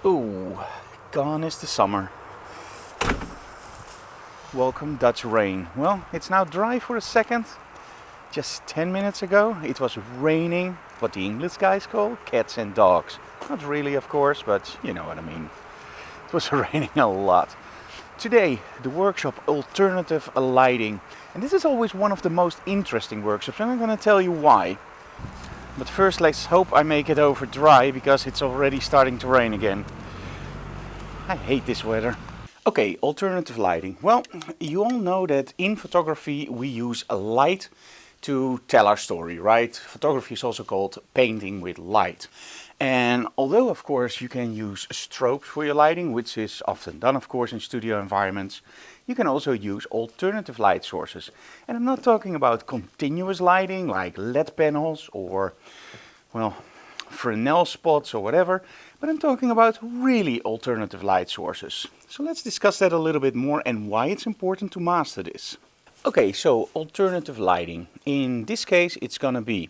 Ooh, gone is the summer. Welcome Dutch rain. Well, it's now dry for a second. Just 10 minutes ago it was raining, what the English guys call cats and dogs. Not really, of course, but you know what I mean. It was raining a lot. Today, the workshop Alternative Lighting. And this is always one of the most interesting workshops, and I'm going to tell you why. But first, let's hope I make it over dry, because it's already starting to rain again. I hate this weather. Okay, alternative lighting. Well, you all know that in photography we use a light to tell our story, right? Photography is also called painting with light. And although of course you can use strobes for your lighting, which is often done of course in studio environments, you can also use alternative light sources. And I'm not talking about continuous lighting like LED panels or, well, Fresnel spots or whatever, but I'm talking about really alternative light sources. So let's discuss that a little bit more and why it's important to master this. Okay, so alternative lighting. In this case, it's gonna be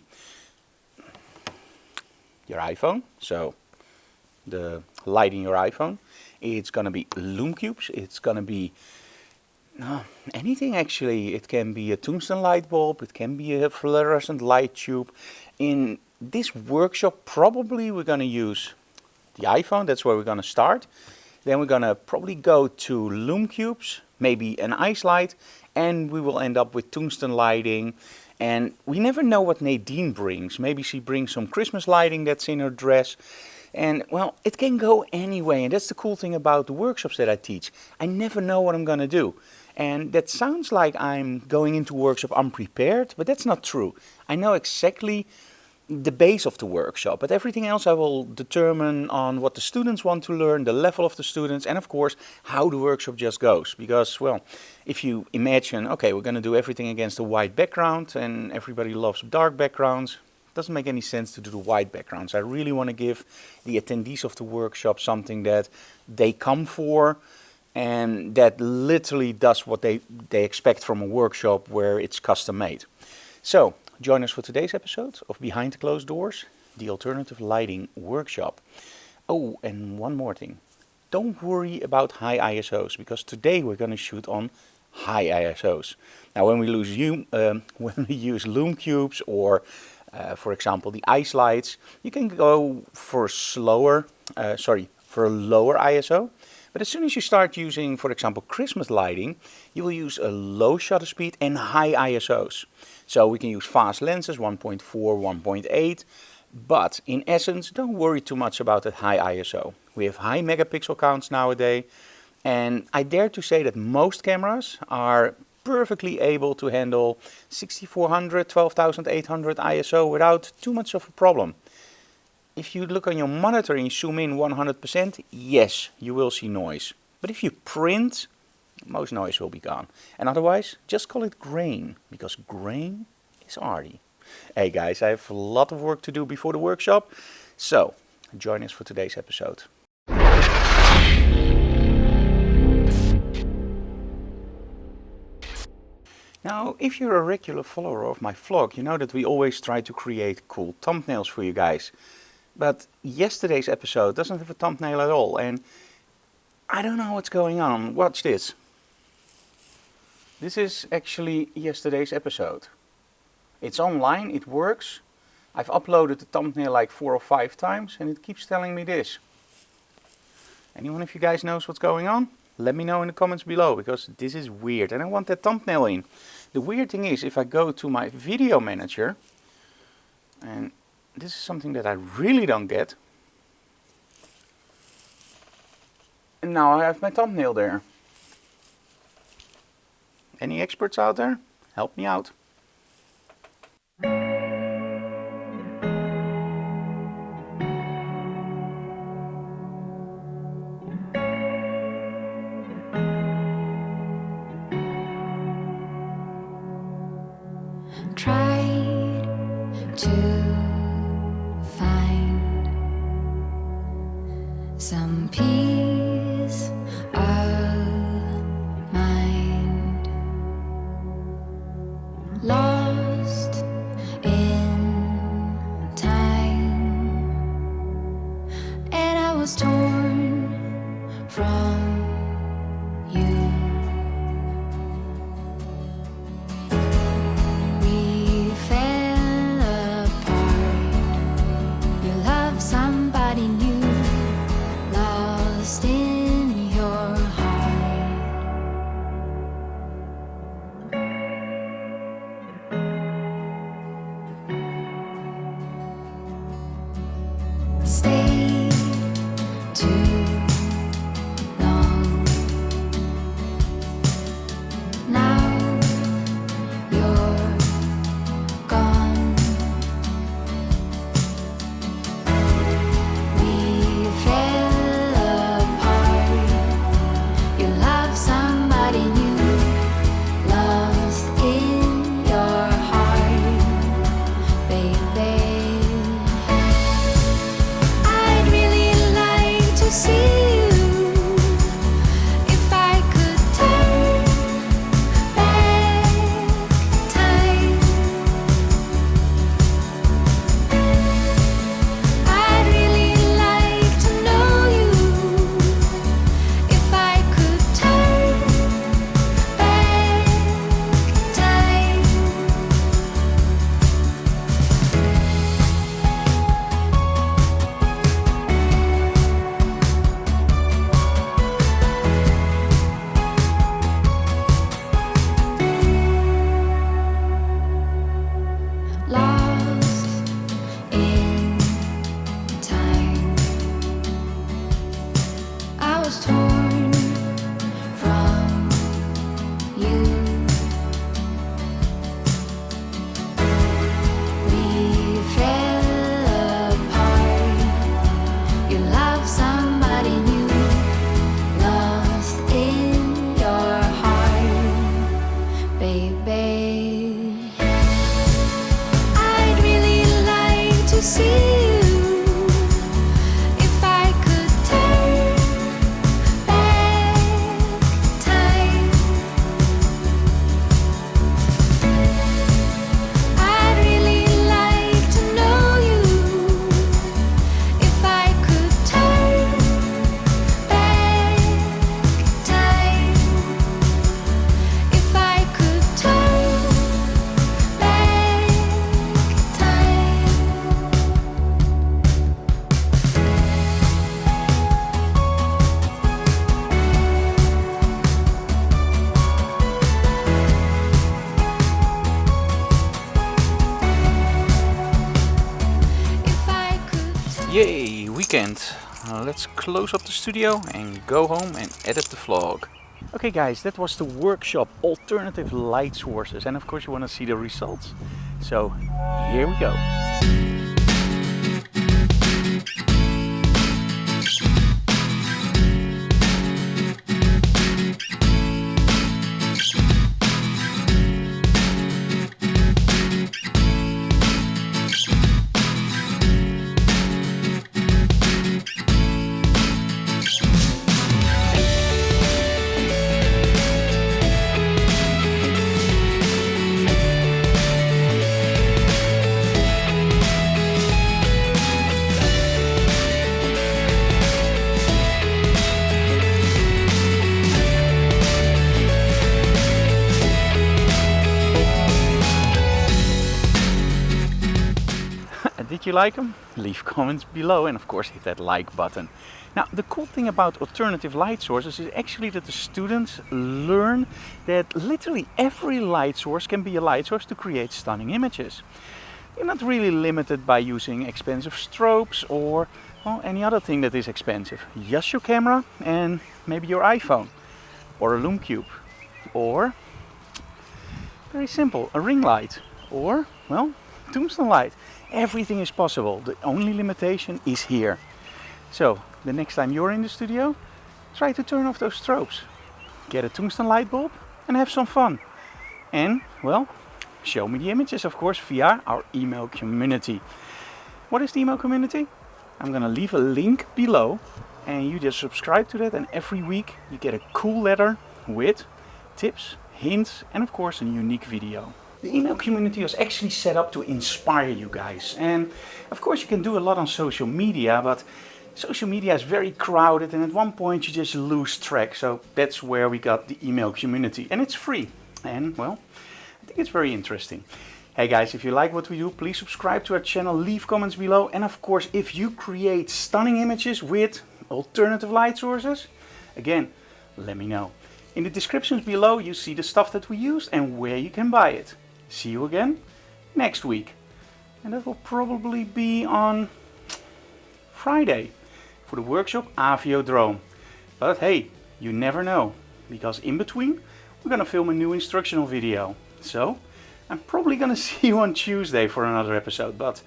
your iPhone, so the light in your iPhone. It's gonna be Lume Cubes. It's gonna be anything actually. It can be a tungsten light bulb. It can be a fluorescent light tube. In this workshop, probably we're gonna use the iPhone. That's where we're gonna start. Then we're gonna probably go to Lume Cubes, maybe an ice light, and we will end up with tungsten lighting. And we never know what Nadine brings. Maybe she brings some Christmas lighting that's in her dress. And well, it can go anyway. And that's the cool thing about the workshops that I teach. I never know what I'm gonna do. And that sounds like I'm going into workshop unprepared, but that's not true. I know exactly the base of the workshop, but everything else I will determine on what the students want to learn, the level of the students, and of course how the workshop just goes. Because, well, if you imagine, okay, we're going to do everything against a white background and everybody loves dark backgrounds, it doesn't make any sense to do the white backgrounds. I really want to give the attendees of the workshop something that they come for and that literally does what they expect from a workshop where it's custom made. So join us for today's episode of Behind the Closed Doors, the Alternative Lighting Workshop. Oh, and one more thing. Don't worry about high ISOs, because today we're going to shoot on high ISOs. Now, when we use Lume Cubes or, for example, the ice lights, you can go for for a lower ISO. But as soon as you start using, for example, Christmas lighting, you will use a low shutter speed and high ISOs. So we can use fast lenses, 1.4, 1.8, but in essence, don't worry too much about that high ISO. We have high megapixel counts nowadays, and I dare to say that most cameras are perfectly able to handle 6400, 12800 ISO without too much of a problem. If you look on your monitor and you zoom in 100%, yes, you will see noise. But if you print, most noise will be gone. And otherwise, just call it grain, because grain is arty. Hey guys, I have a lot of work to do before the workshop, so join us for today's episode. Now, if you're a regular follower of my vlog, you know that we always try to create cool thumbnails for you guys. But yesterday's episode doesn't have a thumbnail at all, and I don't know what's going on. Watch this. This is actually yesterday's episode. It's online, it works. I've uploaded the thumbnail like 4 or 5 times and it keeps telling me this. Anyone of you guys knows what's going on? Let me know in the comments below, because this is weird and I want that thumbnail in. The weird thing is, if I go to my video manager, and this is something that I really don't get, and now I have my thumbnail there. Any experts out there? Help me out. Tried to find some peace of mind, lost in time, and I was torn from you. We fell apart. You love somebody new, lost in your heart. Stay too long. Now you're gone. We fell apart. You love somebody new, lost in your heart, baby. I'd really like to see you if I could turn back time. I'd really like to know you if I could turn back time. Lost in time. I was torn from you. We fell apart. You love somebody new, lost in your heart, baby. I'd really like to see you if I could turn back time. I'd really like to know you if I could turn back time. If I could turn back time. If I could Yay, weekend. Let's close up the studio and go home and edit the vlog. Okay guys, that was the workshop alternative light sources, and of course you want to see the results. So here we go. Did you like them? Leave comments below and of course hit that like button. Now the cool thing about alternative light sources is actually that the students learn that literally every light source can be a light source to create stunning images. You're not really limited by using expensive strobes or any other thing that is expensive. Just your camera and maybe your iPhone or a Lume Cube or, very simple, a ring light or, well, tungsten light. Everything is possible. The only limitation is here. So the next time you're in the studio, try to turn off those strobes. Get a tungsten light bulb and have some fun. And, well, show me the images, of course, via our email community. What is the email community? I'm gonna leave a link below and you just subscribe to that, and every week you get a cool letter with tips, hints, and of course a unique video. The email community was actually set up to inspire you guys, and of course you can do a lot on social media, but social media is very crowded and at one point you just lose track. So that's where we got the email community, and it's free. And well, I think it's very interesting. Hey guys, if you like what we do, please subscribe to our channel, leave comments below. And of course, if you create stunning images with alternative light sources, again, let me know. In the descriptions below, you see the stuff that we use and where you can buy it. See you again next week. And that will probably be on Friday for the workshop Aviodrome. But hey, you never know, because in between we're gonna film a new instructional video. So I'm probably gonna see you on Tuesday for another episode, but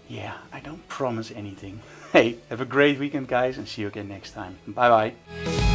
yeah, I don't promise anything. Hey, have a great weekend guys, and see you again next time. Bye bye.